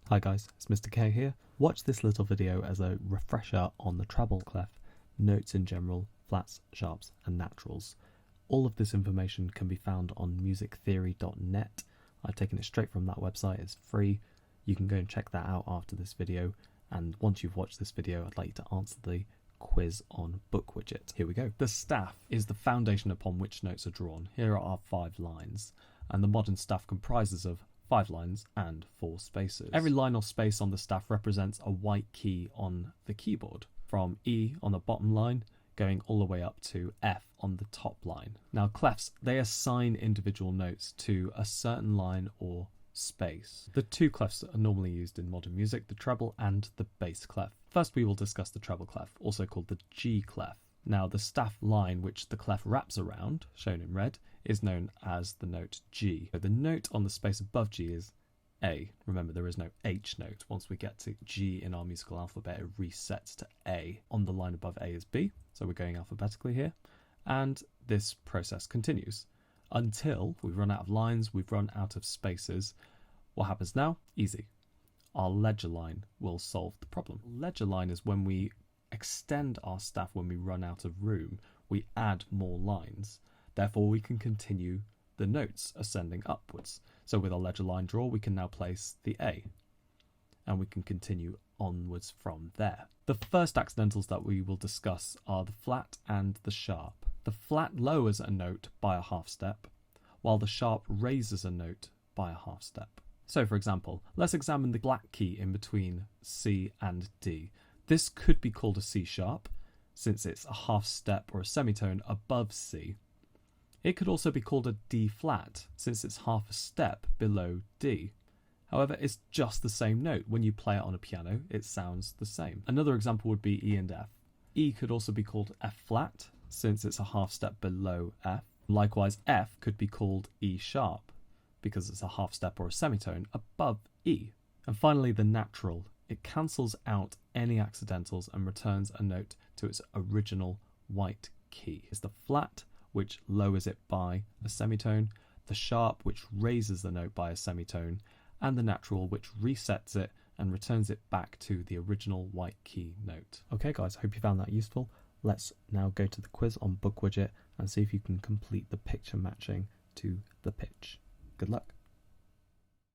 Hi guys, it's Mr. K here. Watch this little video as a refresher on the treble clef, notes in general, flats, sharps and naturals. All of this information can be found on musictheory.net. I've taken it straight from that website, it's free. You can go and check that out after this video, and once you've watched this video I'd like you to answer the quiz on book widget. Here we go. The staff is the foundation upon which notes are drawn. Here are our 5 lines, and the modern staff comprises of 5 lines and 4 spaces. Every line or space on the staff represents a white key on the keyboard, from E on the bottom line going all the way up to F on the top line. Now clefs, they assign individual notes to a certain line or space. The 2 clefs that are normally used in modern music, the treble and the bass clef. First we will discuss the treble clef, also called the G clef. Now the staff line which the clef wraps around, shown in red, is known as the note G. So the note on the space above G is A. Remember, there is no H note. Once we get to G in our musical alphabet, it resets to A. On the line above A is B, so we're going alphabetically here. And this process continues until we run out of lines, we've run out of spaces. What happens now? Easy. Our ledger line will solve the problem. Ledger line is when we extend our staff when we run out of room, we add more lines. Therefore, we can continue the notes ascending upwards. So with our ledger line draw, we can now place the A, and we can continue onwards from there. The first accidentals that we will discuss are the flat and the sharp. The flat lowers a note by a half step, while the sharp raises a note by a half step. So for example, let's examine the black key in between C and D. This could be called a C sharp, since it's a half step or a semitone above C. It could also be called a D flat, since it's half a step below D. However, it's just the same note. When you play it on a piano, it sounds the same. Another example would be E and F. E could also be called F flat, since it's a half step below F. Likewise, F could be called E sharp, because it's a half step or a semitone above E. And finally, the natural. It cancels out any accidentals and returns a note to its original white key. It's the flat, which lowers it by a semitone, the sharp, which raises the note by a semitone, and the natural, which resets it and returns it back to the original white key note. Okay guys, I hope you found that useful. Let's now go to the quiz on book widget and see if you can complete the picture matching to the pitch. Good luck.